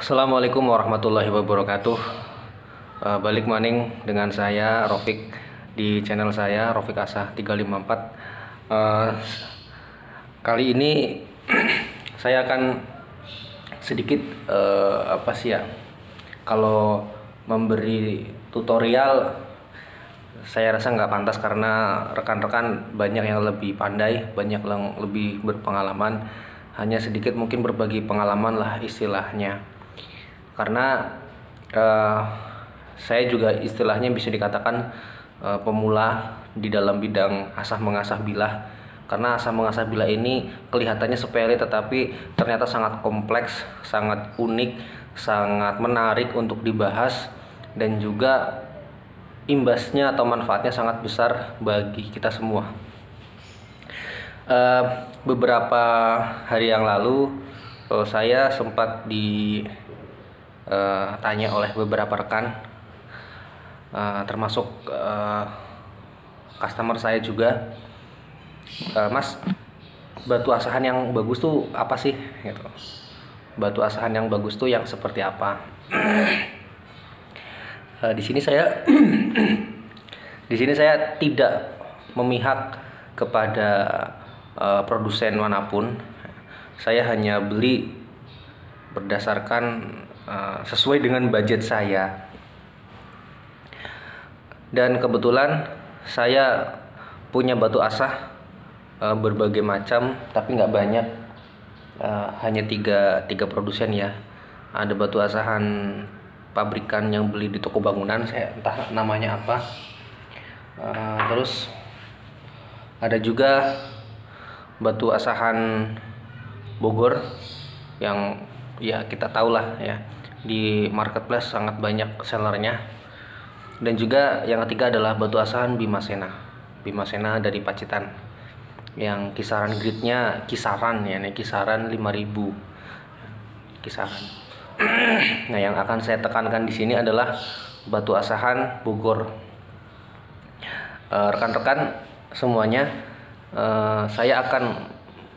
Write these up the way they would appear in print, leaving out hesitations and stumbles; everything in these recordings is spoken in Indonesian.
Assalamualaikum warahmatullahi wabarakatuh. Balik maning dengan saya Rofik di channel saya Rofik Asah 354. Kali ini saya akan sedikit kalau memberi tutorial saya rasa nggak pantas karena rekan-rekan banyak yang lebih pandai, banyak yang lebih berpengalaman. Hanya sedikit mungkin berbagi pengalaman lah istilahnya. Karena saya juga istilahnya bisa dikatakan pemula di dalam bidang asah mengasah bilah. Karena asah mengasah bilah ini kelihatannya sepele tetapi ternyata sangat kompleks, sangat unik, sangat menarik untuk dibahas, dan juga imbasnya atau manfaatnya sangat besar bagi kita semua. Beberapa hari yang lalu saya sempat ditanya oleh beberapa rekan, termasuk customer saya juga, Mas, batu asahan yang bagus tuh apa sih? Gitu. Batu asahan yang bagus tuh yang seperti apa? Di sini saya tidak memihak kepada produsen manapun. Saya hanya beli berdasarkan sesuai dengan budget saya. Dan kebetulan saya punya batu asah berbagai macam, tapi nggak banyak. Hanya tiga produsen ya. Ada batu asahan pabrikan yang beli di toko bangunan, saya entah namanya apa. Terus ada juga batu asahan Bogor yang ya kita tahu lah ya, di marketplace sangat banyak sellernya. Dan juga yang ketiga adalah batu asahan Bimasena dari Pacitan, yang kisaran gridnya kisaran 5.000 kisaran. Nah, yang akan saya tekankan di sini adalah batu asahan Bogor. Rekan-rekan semuanya, saya akan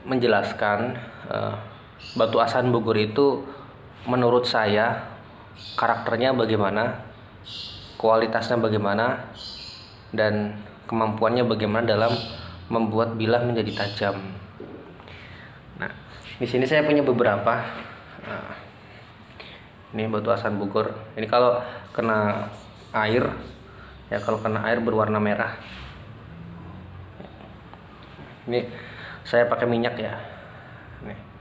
menjelaskan batu asahan Bogor itu menurut saya karakternya bagaimana, kualitasnya bagaimana, dan kemampuannya bagaimana dalam membuat bilah menjadi tajam. Nah, di sini saya punya beberapa. Ini batu asahan Bogor. Ini kalau kena air ya, kalau kena air berwarna merah. Ini saya pakai minyak ya.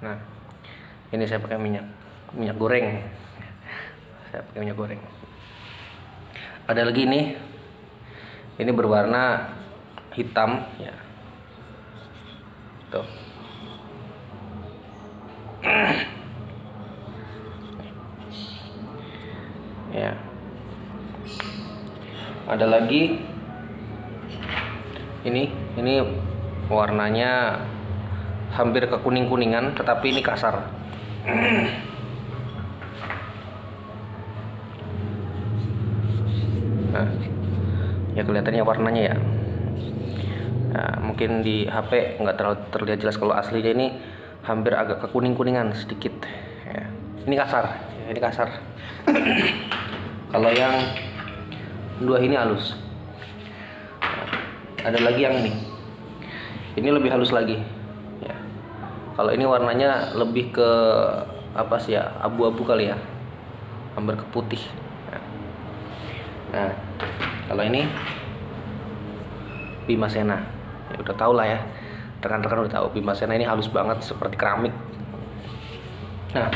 Nah, ini saya pakai minyak goreng. Saya pakai minyak goreng. Ada lagi ini berwarna hitam ya. Tuh. Ya. Ada lagi ini warnanya hampir ke kuning-kuningan tetapi ini kasar. Nah, ya kelihatannya warnanya ya. Nah, mungkin di HP nggak terlalu terlihat jelas, kalau aslinya ini hampir agak ke kuning-kuningan sedikit. Ya. Ini kasar, ya, ini kasar. Kalau yang dua ini halus. Nah, ada lagi yang ini lebih halus lagi. Ya. Kalau ini warnanya lebih ke apa sih ya, abu-abu kali ya, hampir ke putih. Nah, kalau ini Bimasena, ya udah tau lah ya, rekan-rekan udah tahu Bimasena ini halus banget seperti keramik. Nah,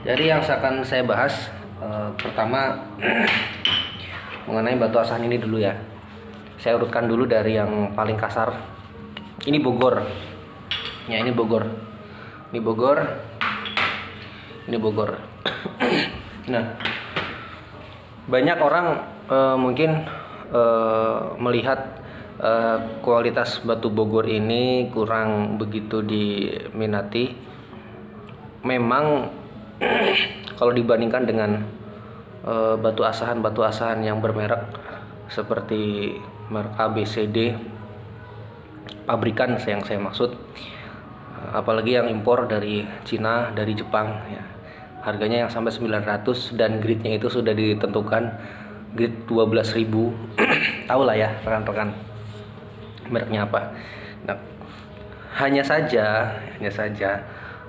jadi yang akan saya bahas pertama mengenai batu asahan ini dulu ya. Saya urutkan dulu dari yang paling kasar. Ini Bogor. Ya, ini Bogor. Ini Bogor. Ini Bogor. Nah, banyak orang mungkin melihat kualitas batu Bogor ini kurang begitu diminati. Memang kalau dibandingkan dengan batu asahan yang bermerek seperti merek ABCD pabrikan yang saya maksud, apalagi yang impor dari Cina, dari Jepang ya, harganya yang sampai 900 dan gridnya itu sudah ditentukan, grid 12.000. Tahu lah ya rekan-rekan mereknya apa. Nah, hanya saja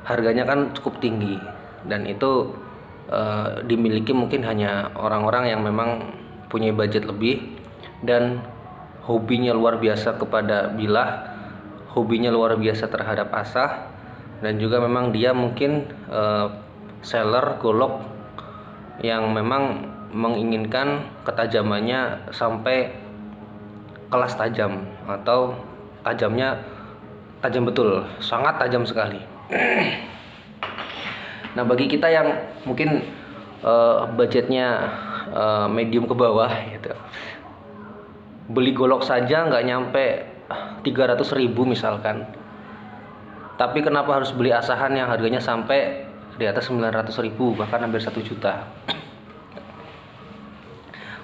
harganya kan cukup tinggi, dan itu dimiliki mungkin hanya orang-orang yang memang punya budget lebih dan hobinya luar biasa kepada bilah, hobinya luar biasa terhadap asah, dan juga memang dia mungkin seller golok yang memang menginginkan ketajamannya sampai kelas tajam, atau tajamnya tajam betul, sangat tajam sekali. Nah, bagi kita yang mungkin budgetnya medium ke bawah gitu, beli golok saja nggak nyampe 300.000 misalkan, tapi kenapa harus beli asahan yang harganya sampai di atas 900.000, bahkan hampir 1 juta.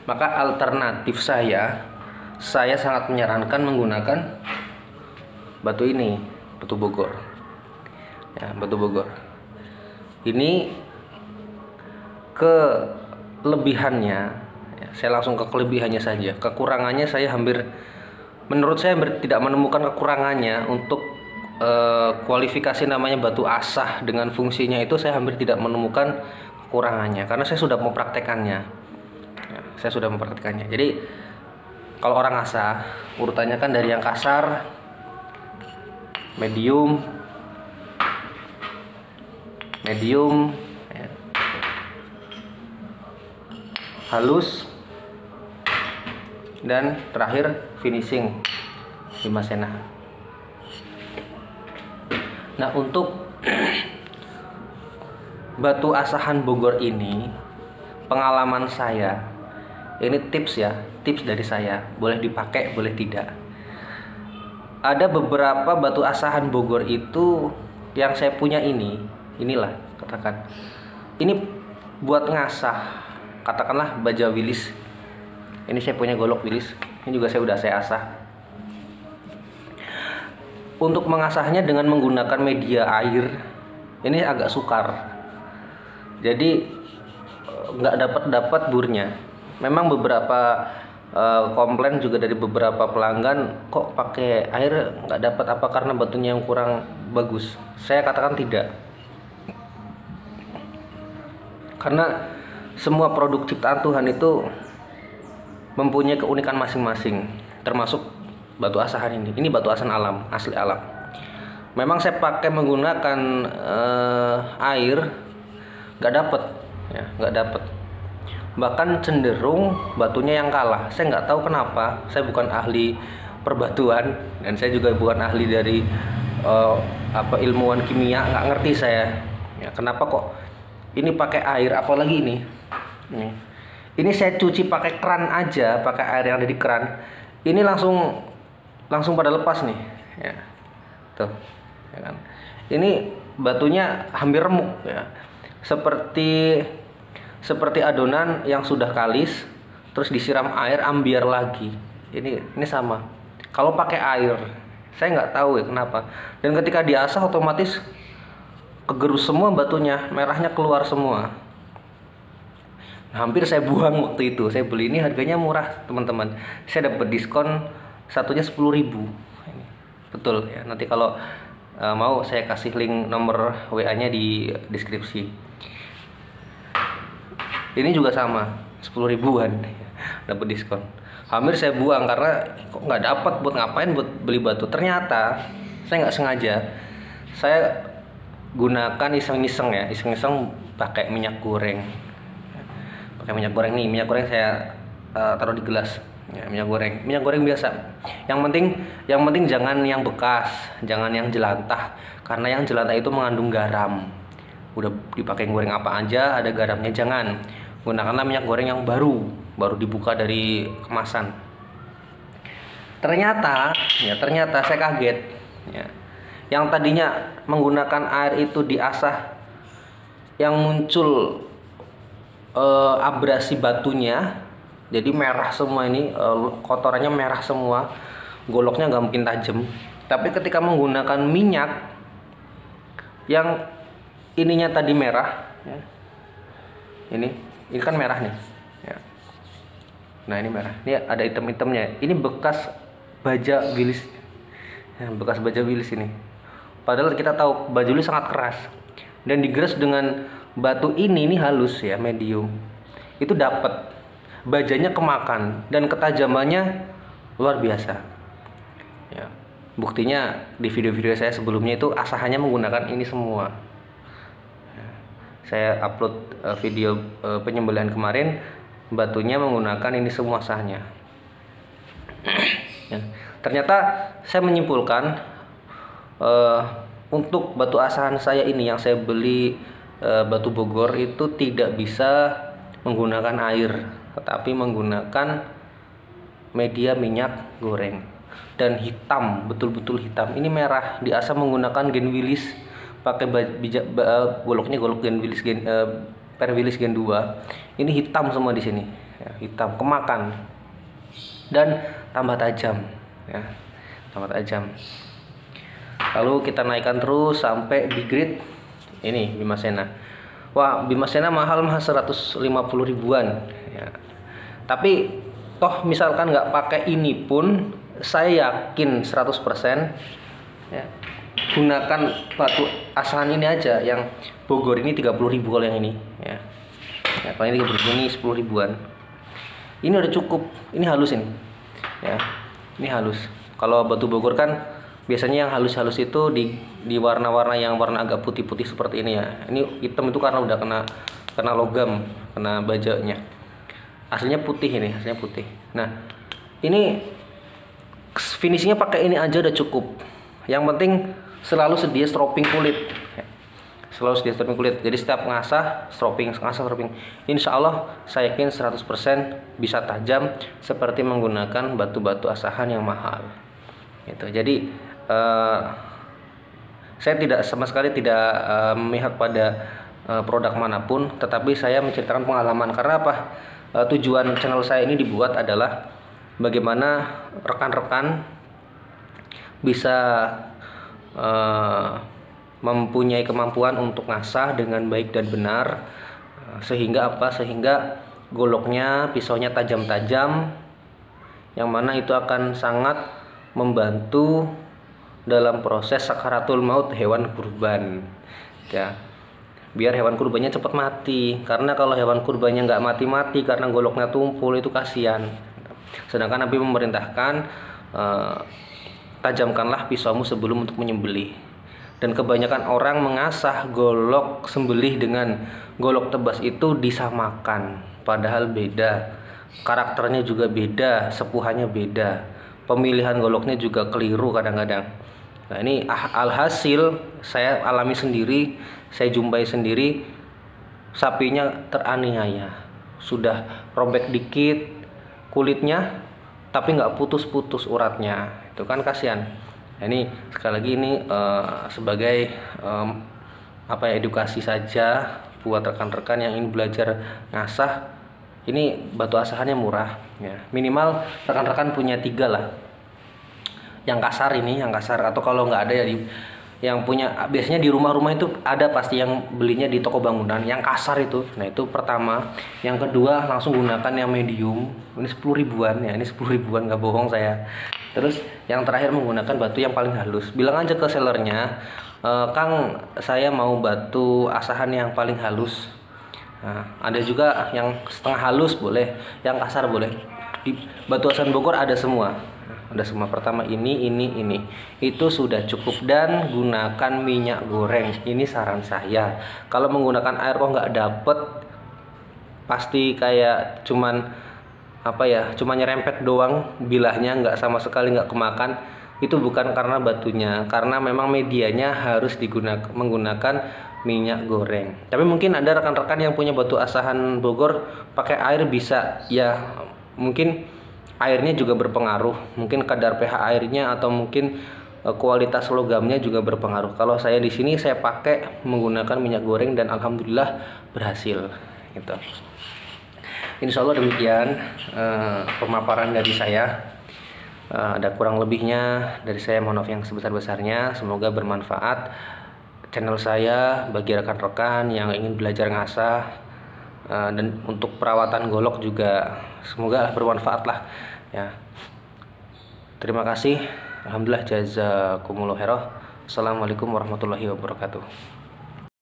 Maka alternatif saya sangat menyarankan menggunakan batu ini, batu Bogor ya, batu Bogor ini. Kelebihannya ya, saya langsung ke kelebihannya saja. Kekurangannya saya menurut saya tidak menemukan kekurangannya. Untuk kualifikasi namanya batu asah dengan fungsinya itu saya hampir tidak menemukan kekurangannya, karena saya sudah mempraktekannya ya, Jadi kalau orang asah urutannya kan dari yang kasar, medium ya, halus, dan terakhir finishing 5 sena. Nah, untuk batu asahan Bogor ini, pengalaman saya, ini tips dari saya, boleh dipakai boleh tidak. Ada beberapa batu asahan Bogor itu yang saya punya inilah katakan, ini buat ngasah, katakanlah baja Willis. Ini saya punya golok Willis, ini juga saya asah. Untuk mengasahnya dengan menggunakan media air, ini agak sukar, jadi nggak dapat burnya. Memang beberapa komplain juga dari beberapa pelanggan, kok pakai air nggak dapat, apa karena batunya yang kurang bagus? Saya katakan tidak, karena semua produk ciptaan Tuhan itu mempunyai keunikan masing-masing, termasuk batu asahan ini. Ini batu asahan alam, asli alam. Memang saya pakai menggunakan air, nggak dapet. Bahkan cenderung batunya yang kalah. Saya nggak tahu kenapa. Saya bukan ahli perbatuan, dan saya juga bukan ahli dari ilmuwan kimia. Nggak ngerti saya. Ya, kenapa kok ini pakai air, apalagi ini. Ini saya cuci pakai keran aja, pakai air yang ada di keran. Ini langsung pada lepas nih, ya. Tuh, ya kan. Ini batunya hampir remuk ya. Seperti adonan yang sudah kalis terus disiram air ambiar lagi. Ini sama. Kalau pakai air, saya nggak tahu ya kenapa. Dan ketika diasah otomatis kegerus semua batunya, merahnya keluar semua. Hampir saya buang waktu itu. Saya beli ini harganya murah, teman-teman. Saya dapat diskon satunya 10.000. Betul ya. Nanti kalau mau saya kasih link nomor WA-nya di deskripsi. Ini juga sama, 10.000-an dapat diskon. Hampir saya buang karena kok nggak dapat, buat ngapain, buat beli batu. Ternyata saya nggak sengaja. Saya gunakan iseng-iseng pakai minyak goreng. Minyak goreng saya taruh di gelas ya, minyak goreng biasa. Yang penting jangan yang bekas, jangan yang jelantah, karena yang jelantah itu mengandung garam. Udah dipakai goreng apa aja ada garamnya, jangan. Gunakanlah minyak goreng yang baru dibuka dari kemasan. Ternyata saya kaget ya. Yang tadinya menggunakan air itu diasah, yang muncul abrasi batunya, jadi merah semua. Ini kotorannya merah semua, goloknya nggak mungkin tajam. Tapi ketika menggunakan minyak yang ininya tadi merah ya, ini kan merah nih ya. Nah ini merah, ini ada hitam-hitamnya, ini bekas baja bilis ya, bekas baja bilis ini. Padahal kita tahu baja bilis sangat keras dan digeras dengan batu ini halus ya, medium, itu dapat bajanya kemakan dan ketajamannya luar biasa ya. Buktinya di video-video saya sebelumnya itu asahannya menggunakan ini semua. Saya upload video penyembelihan kemarin, batunya menggunakan ini semua sahnya. Ya. Ternyata saya menyimpulkan untuk batu asahan saya ini yang saya beli batu Bogor itu tidak bisa menggunakan air, tetapi menggunakan media minyak goreng dan hitam, betul-betul hitam. Ini merah, diasah menggunakan Gen Wilis, pakai goloknya golok Gen Wilis Perwilis Gen 2. Ini hitam semua di sini ya, hitam kemakan dan tambah tajam ya, tambah tajam. Lalu kita naikkan terus sampai di grid ini Bimasena. Wah, Bimasena mahal 150 ribuan ya. Tapi toh misalkan nggak pakai ini pun saya yakin 100% ya, gunakan batu asahan ini aja yang Bogor ini 30.000 kalau yang ini ya. Ya kalau ini 30.000, ini 10 ribuan. Ini udah cukup, ini halus ini ya, ini halus. Kalau batu Bogor kan biasanya yang halus-halus itu di warna-warna yang warna agak putih-putih seperti ini ya. Ini hitam itu karena udah kena logam, kena bajanya. Aslinya putih, ini aslinya putih. Nah ini finishingnya pakai ini aja udah cukup. Yang penting selalu sedia stropping kulit ya. Selalu sedia stropping kulit. Jadi setiap ngasah stropping. Insya Allah saya yakin 100% bisa tajam seperti menggunakan batu-batu asahan yang mahal gitu. Jadi saya tidak sama sekali tidak memihak pada produk manapun, tetapi saya menceritakan pengalaman. Karena apa? Tujuan channel saya ini dibuat adalah bagaimana rekan-rekan bisa mempunyai kemampuan untuk ngasah dengan baik dan benar, sehingga apa? Sehingga goloknya, pisaunya tajam-tajam, yang mana itu akan sangat membantu dalam proses sakaratul maut hewan kurban ya. Biar hewan kurbannya cepat mati, karena kalau hewan kurbannya nggak mati-mati karena goloknya tumpul itu kasihan. Sedangkan Nabi memerintahkan tajamkanlah pisaumu sebelum untuk menyembelih. Dan kebanyakan orang mengasah golok sembelih dengan golok tebas itu disamakan, padahal beda. Karakternya juga beda, sepuhannya beda, pemilihan goloknya juga keliru kadang-kadang. Nah ini alhasil saya alami sendiri, saya jumpai sendiri, sapinya teraniaya, sudah robek dikit kulitnya tapi nggak putus-putus uratnya, itu kan kasihan. Nah, ini sekali lagi ini sebagai edukasi saja buat rekan-rekan yang ingin belajar ngasah. Ini batu asahannya murah ya, minimal rekan-rekan punya 3 lah yang kasar, ini yang kasar, atau kalau nggak ada ya yang punya, biasanya di rumah-rumah itu ada pasti yang belinya di toko bangunan yang kasar itu. Nah itu pertama. Yang kedua langsung gunakan yang medium, ini 10 ribuan ya, ini 10 ribuan nggak bohong saya. Terus yang terakhir menggunakan batu yang paling halus. Bilang aja ke sellernya, Kang saya mau batu asahan yang paling halus. Nah, ada juga yang setengah halus boleh, yang kasar boleh. Di batu asahan Bogor ada semua. Ada semua. Pertama ini itu sudah cukup, dan gunakan minyak goreng. Ini saran saya. Kalau menggunakan air kok nggak dapet, pasti kayak cuman cuma nyerempet doang, bilahnya nggak sama sekali nggak kemakan. Itu bukan karena batunya, karena memang medianya harus menggunakan minyak goreng. Tapi mungkin ada rekan-rekan yang punya batu asahan Bogor pakai air bisa ya, mungkin airnya juga berpengaruh, mungkin kadar pH airnya atau mungkin kualitas logamnya juga berpengaruh. Kalau saya di sini saya pakai menggunakan minyak goreng dan alhamdulillah berhasil gitu. Insya Allah demikian pemaparan dari saya. Ada kurang lebihnya dari saya, mohon maaf yang sebesar-besarnya. Semoga bermanfaat channel saya bagi rekan-rekan yang ingin belajar ngasah. dan untuk perawatan golok juga semoga bermanfaat lah ya. Terima kasih. Alhamdulillah, jazakumullah khairah. Assalamualaikum warahmatullahi wabarakatuh.